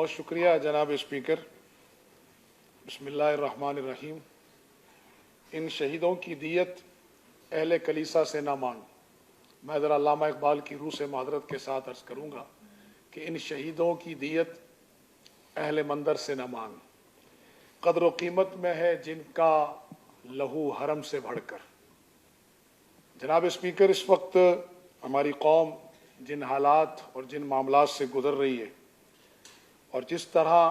بہت شکریہ جناب اسپیکر۔ بسم اللہ الرحمن الرحیم۔ ان شہیدوں کی دیت اہل کلیسا سے نہ مانگ۔ میں ذرا علامہ اقبال کی روح سے معذرت کے ساتھ عرض کروں گا کہ ان شہیدوں کی دیت اہل مندر سے نہ مانگ، قدر و قیمت میں ہے جن کا لہو حرم سے بڑھ کر۔ جناب اسپیکر، اس وقت ہماری قوم جن حالات اور جن معاملات سے گزر رہی ہے اور جس طرح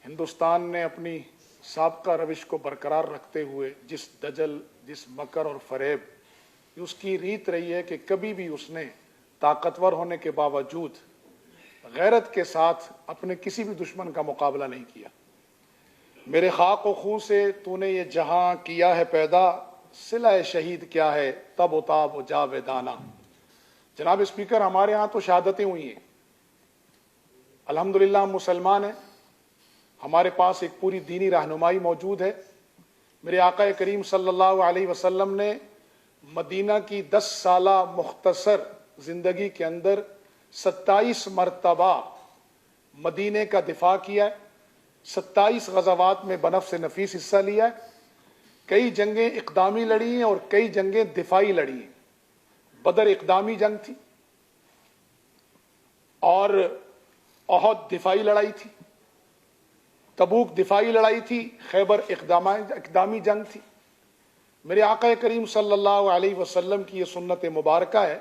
ہندوستان نے اپنی سابقہ روش کو برقرار رکھتے ہوئے جس دجل، جس مکر اور فریب، اس کی ریت رہی ہے کہ کبھی بھی اس نے طاقتور ہونے کے باوجود غیرت کے ساتھ اپنے کسی بھی دشمن کا مقابلہ نہیں کیا۔ میرے خاک و خون سے تو نے یہ جہاں کیا ہے پیدا، صلہ شہید کیا ہے تب و تاب و جاویدانہ۔ جناب اسپیکر، ہمارے ہاں تو شہادتیں ہوئی ہیں، الحمدللہ ہم مسلمان ہیں، ہمارے پاس ایک پوری دینی رہنمائی موجود ہے۔ میرے آقا کریم صلی اللہ علیہ وسلم نے مدینہ کی 10 سالہ مختصر زندگی کے اندر 27 مرتبہ مدینہ کا دفاع کیا ہے، 27 غزوات میں بنفس نفیس حصہ لیا ہے، کئی جنگیں اقدامی لڑی ہیں اور کئی جنگیں دفاعی لڑی ہیں۔ بدر اقدامی جنگ تھی اور احد دفاعی لڑائی تھی، تبوک دفاعی لڑائی تھی، خیبر اقدامی جنگ تھی۔ میرے آقا کریم صلی اللہ علیہ وسلم کی یہ سنت مبارکہ ہے،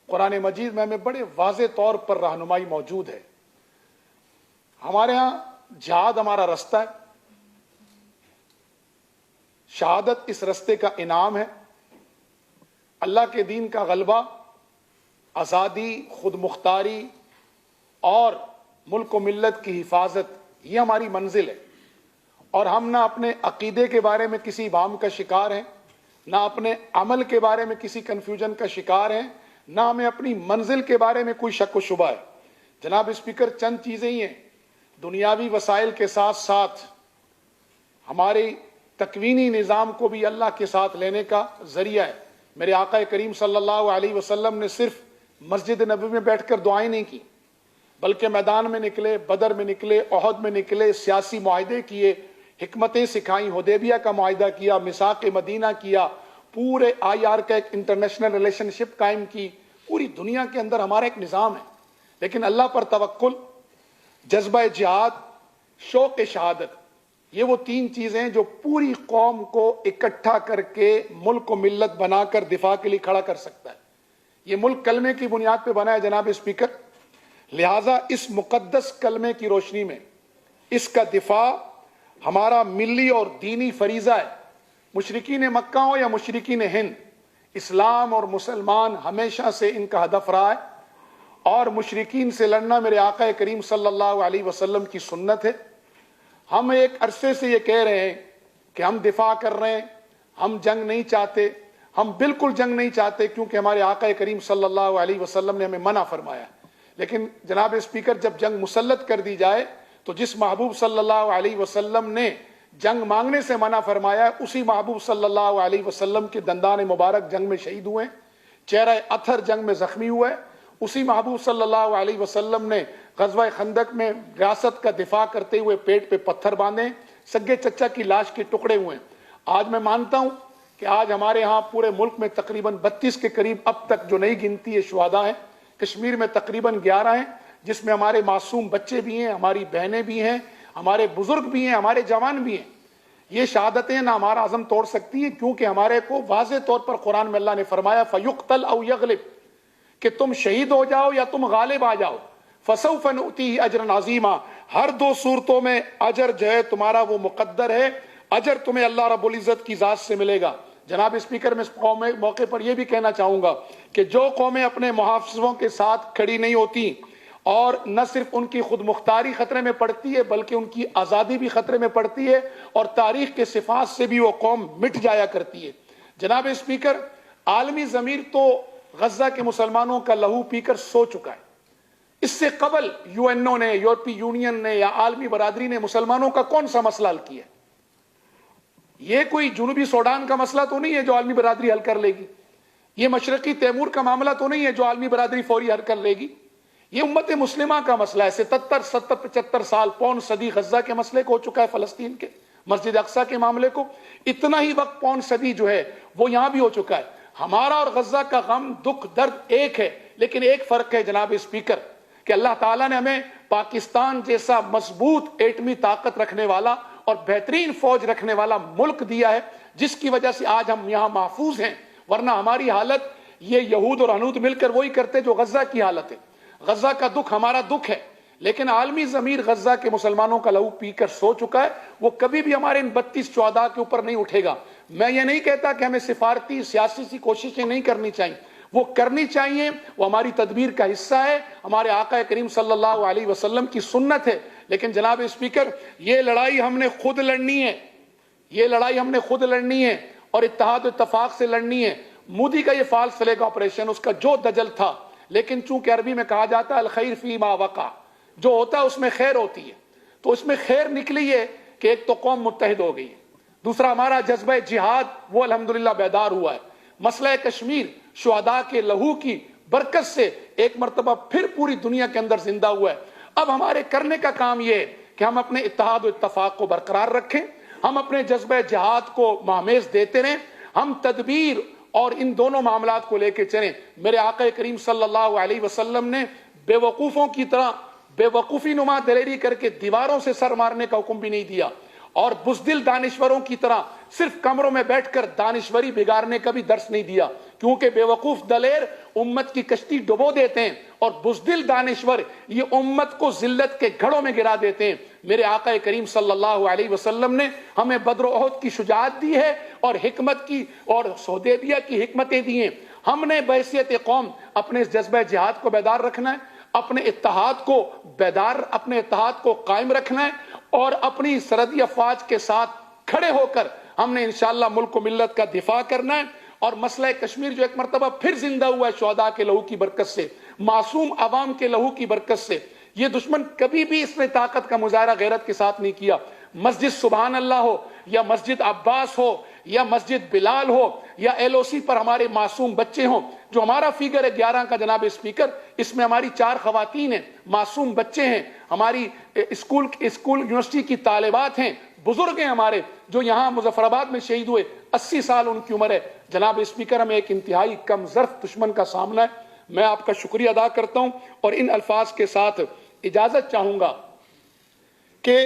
قرآن مجید میں ہمیں بڑے واضح طور پر رہنمائی موجود ہے۔ ہمارے ہاں جہاد ہمارا رستہ ہے، شہادت اس رستے کا انعام ہے۔ اللہ کے دین کا غلبہ، آزادی، خود مختاری اور ملک و ملت کی حفاظت، یہ ہماری منزل ہے، اور ہم نہ اپنے عقیدے کے بارے میں کسی ابہام کا شکار ہیں، نہ اپنے عمل کے بارے میں کسی کنفیوژن کا شکار ہیں، نہ ہمیں اپنی منزل کے بارے میں کوئی شک و شبہ ہے۔ جناب اسپیکر، چند چیزیں ہی ہیں دنیاوی وسائل کے ساتھ ساتھ ہمارے تکوینی نظام کو بھی اللہ کے ساتھ لینے کا ذریعہ ہے۔ میرے آقا کریم صلی اللہ علیہ وسلم نے صرف مسجد نبوی میں بیٹھ کر دعائیں نہیں کی، بلکہ میدان میں نکلے، بدر میں نکلے، احد میں نکلے، سیاسی معاہدے کیے، حکمتیں سکھائیں، حدیبیہ کا معاہدہ کیا، میثاق مدینہ کیا، پورے IR کا ایک انٹرنیشنل ریلیشن شپ قائم کی۔ پوری دنیا کے اندر ہمارا ایک نظام ہے، لیکن اللہ پر توکل، جذبہ جہاد، شوق شہادت، یہ وہ 3 چیزیں جو پوری قوم کو اکٹھا کر کے ملک و ملت بنا کر دفاع کے لیے کھڑا کر سکتا ہے۔ یہ ملک کلمے کی بنیاد پہ بنا ہے جناب اسپیکر، لہٰذا اس مقدس کلمے کی روشنی میں اس کا دفاع ہمارا ملی اور دینی فریضہ ہے۔ مشرکین مکہ ہو یا مشرکین ہند، اسلام اور مسلمان ہمیشہ سے ان کا ہدف رہا ہے، اور مشرکین سے لڑنا میرے آقا کریم صلی اللہ علیہ وسلم کی سنت ہے۔ ہم ایک عرصے سے یہ کہہ رہے ہیں کہ ہم دفاع کر رہے ہیں، ہم جنگ نہیں چاہتے، ہم بالکل جنگ نہیں چاہتے، کیونکہ ہمارے آقا کریم صلی اللہ علیہ وسلم نے ہمیں منع فرمایا۔ لیکن جناب اسپیکر، جب جنگ مسلط کر دی جائے تو جس محبوب صلی اللہ علیہ وسلم نے جنگ مانگنے سے منع فرمایا ہے، اسی محبوب صلی اللہ علیہ وسلم کے دندان مبارک جنگ میں شہید ہوئے، چہرہ اتھر جنگ میں زخمی ہوئے۔ اسی محبوب صلی اللہ علیہ وسلم نے غزوہ خندق میں ریاست کا دفاع کرتے ہوئے پیٹ پہ پتھر باندھے، سگے چچا کی لاش کے ٹکڑے ہوئے۔ آج میں مانتا ہوں کہ آج ہمارے ہاں پورے ملک میں تقریباً 32 کے قریب اب تک جو نئی گنتی ہے شہداء ہیں، کشمیر میں تقریباً 11 ہیں، جس میں ہمارے معصوم بچے بھی ہیں، ہماری بہنیں بھی ہیں، ہمارے بزرگ بھی ہیں، ہمارے جوان بھی ہیں۔ یہ شہادتیں نہ ہمارا عزم توڑ سکتی ہیں، کیونکہ ہمارے کو واضح طور پر قرآن میں اللہ نے فرمایا فَيُقْتَلْ أَوْ يَغْلِبْ، کہ تم شہید ہو جاؤ یا تم غالب آ جاؤ۔ فَسَوْفَ نُؤْتِيهِ أَجْرًا عَظِيمًا، ہر 2 صورتوں میں اجر جو ہے تمہارا وہ مقدر ہے، اجر تمہیں اللہ رب العزت کی ذات سے ملے گا۔ جناب اسپیکر، میں اس موقع پر یہ بھی کہنا چاہوں گا کہ جو قومیں اپنے محافظوں کے ساتھ کھڑی نہیں ہوتی، اور نہ صرف ان کی خود مختاری خطرے میں پڑتی ہے بلکہ ان کی آزادی بھی خطرے میں پڑتی ہے، اور تاریخ کے صفات سے بھی وہ قوم مٹ جایا کرتی ہے۔ جناب اسپیکر، عالمی ضمیر تو غزہ کے مسلمانوں کا لہو پی کر سو چکا ہے۔ اس سے قبل UNO نے، یورپی یونین نے یا عالمی برادری نے مسلمانوں کا کون سا مسئلہ حل کیا؟ یہ کوئی جنوبی سوڈان کا مسئلہ تو نہیں ہے جو عالمی برادری حل کر لے گی، یہ مشرقی تیمور کا معاملہ تو نہیں ہے جو عالمی برادری فوری حل کر لے گی، یہ امت مسلمہ کا مسئلہ ہے. 77 75 سال پون صدی غزہ کے مسئلے کو ہو چکا ہے, فلسطین کے مسجد اقصیٰ کے معاملے کو اتنا ہی وقت پون صدی جو ہے وہ یہاں بھی ہو چکا ہے. ہمارا اور غزہ کا غم دکھ درد ایک ہے, لیکن ایک فرق ہے جناب اسپیکر کہ اللہ تعالیٰ نے ہمیں پاکستان جیسا مضبوط ایٹمی طاقت رکھنے والا اور بہترین فوج رکھنے والا ملک دیا ہے, جس کی وجہ سے آج ہم یہاں محفوظ ہیں. ورنہ ہماری حالت یہ یہود اور ہنود مل کر وہی کرتے جو غزہ کی حالت ہے. غزہ کا دکھ ہمارا دکھ ہے, لیکن عالمی ضمیر غزہ کے مسلمانوں کا لہو پی کر سو چکا ہے. وہ کبھی بھی ہمارے ان 32 شہداء کے اوپر نہیں اٹھے گا. میں یہ نہیں کہتا کہ ہمیں سفارتی سیاسی سی کوششیں نہیں کرنی چاہیے, وہ کرنی چاہیے, وہ ہماری تدبیر کا حصہ ہے, ہمارے آقا کریم صلی اللہ علیہ وسلم کی سنت ہے. لیکن جناب اسپیکر, یہ لڑائی ہم نے خود لڑنی ہے, یہ لڑائی ہم نے خود لڑنی ہے اور اتحاد و اتفاق سے لڑنی ہے. مودی کا یہ فالس فلیگ آپریشن اس کا جو دجل تھا, لیکن چونکہ عربی میں کہا جاتا ہے الخیر فی ما وقع, جو ہوتا ہے اس میں خیر ہوتی ہے, تو اس میں خیر نکلی ہے کہ ایک تو قوم متحد ہو گئی ہے, دوسرا ہمارا جذبہ جہاد وہ الحمدللہ بیدار ہوا ہے. مسئلہ کشمیر شہداء کے لہو کی برکت سے ایک مرتبہ پھر پوری دنیا کے اندر زندہ ہوا ہے. اب ہمارے کرنے کا کام یہ ہے کہ ہم اپنے اتحاد و اتفاق کو برقرار رکھیں, ہم اپنے جذبہ جہاد کو مہمیز دیتے رہیں, ہم تدبیر اور ان دونوں معاملات کو لے کے چلیں. میرے آقا کریم صلی اللہ علیہ وسلم نے بے وقوفوں کی طرح بے وقوفی نما دلیری کر کے دیواروں سے سر مارنے کا حکم بھی نہیں دیا, اور بزدل دانشوروں کی طرح صرف کمروں میں بیٹھ کر دانشوری بگاڑنے کا بھی درس نہیں دیا, کیونکہ بے وقوف دلیر امت کی کشتی ڈبو دیتے ہیں اور بزدل دانشور یہ امت کو ذلت کے گھڑوں میں گرا دیتے ہیں. میرے آقا کریم صلی اللہ علیہ وسلم نے ہمیں بدر و احد کی شجاعت دی ہے اور حکمت کی اور حدیبیہ کی حکمتیں دی ہیں. ہم نے بحیثیت قوم اپنے اس جذبہ جہاد کو بیدار رکھنا ہے, اپنے اتحاد کو قائم رکھنا ہے, اور اپنی سرحدی افواج کے ساتھ کھڑے ہو کر ہم نے انشاءاللہ ملک و ملت کا دفاع کرنا ہے. اور مسئلہ کشمیر جو ایک مرتبہ پھر زندہ ہوا ہے شہداء کے لہو کی برکت سے, معصوم عوام کے لہو کی برکت سے. یہ دشمن کبھی بھی اس نے طاقت کا مظاہرہ غیرت کے ساتھ نہیں کیا. مسجد سبحان اللہ ہو یا مسجد عباس ہو یا مسجد بلال ہو یا LOC پر ہمارے معصوم بچے ہوں, جو ہمارا فیگر ہے 11 کا جناب اسپیکر, اس میں ہماری 4 خواتین ہیں, معصوم بچے ہیں, ہماری اسکول یونیورسٹی کی طالبات ہیں, بزرگ ہیں ہمارے جو یہاں مظفر آباد میں شہید ہوئے, 80 سال ان کی عمر ہے. جناب اسپیکر, ہمیں ایک انتہائی کم ظرف دشمن کا سامنا ہے. میں آپ کا شکریہ ادا کرتا ہوں اور ان الفاظ کے ساتھ اجازت چاہوں گا کہ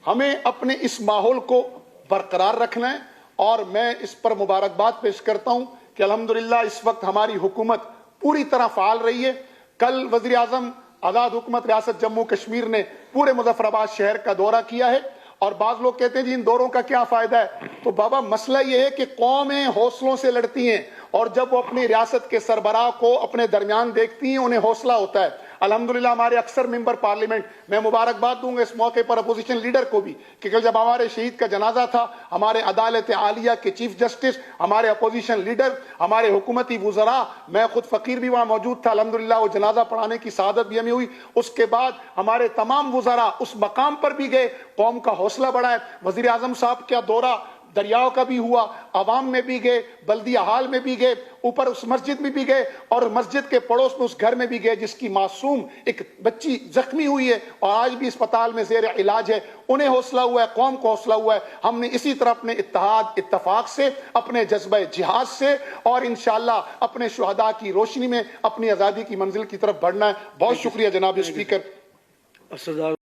ہمیں اپنے اس ماحول کو برقرار رکھنا ہے, اور میں اس پر مبارکباد پیش کرتا ہوں کہ الحمدللہ اس وقت ہماری حکومت پوری طرح فعال رہی ہے. کل وزیر اعظم آزاد حکومت ریاست جموں کشمیر نے پورے مظفر آباد شہر کا دورہ کیا ہے, اور بعض لوگ کہتے ہیں جی ان دوروں کا کیا فائدہ ہے. تو بابا مسئلہ یہ ہے کہ قومیں حوصلوں سے لڑتی ہیں, اور جب وہ اپنی ریاست کے سربراہ کو اپنے درمیان دیکھتی ہیں انہیں حوصلہ ہوتا ہے. الحمدللہ ہمارے اکثر ممبر پارلیمنٹ, میں مبارکباد دوں گا اس موقع پر اپوزیشن لیڈر کو بھی کہ کل جب ہمارے شہید کا جنازہ تھا, ہمارے عدالت عالیہ کے چیف جسٹس, ہمارے اپوزیشن لیڈر, ہمارے حکومتی وزراء, میں خود فقیر بھی وہاں موجود تھا, الحمدللہ وہ جنازہ پڑھانے کی سعادت بھی ہمیں ہوئی. اس کے بعد ہمارے تمام وزراء اس مقام پر بھی گئے, قوم کا حوصلہ بڑھائے. وزیر اعظم صاحب کا دورہ دریاؤں کا بھی ہوا, عوام میں بھی گئے, بلدیہ حال میں بھی گئے, اوپر اس مسجد میں بھی گئے, اور مسجد کے پڑوس میں اس گھر میں بھی گئے جس کی معصوم ایک بچی زخمی ہوئی ہے اور آج بھی اسپتال میں زیر علاج ہے. انہیں حوصلہ ہوا ہے, قوم کو حوصلہ ہوا ہے. ہم نے اسی طرح اپنے اتحاد اتفاق سے, اپنے جذبہ جہاد سے, اور انشاءاللہ اپنے شہداء کی روشنی میں اپنی آزادی کی منزل کی طرف بڑھنا ہے. بہت شکریہ جناب اسپیکر.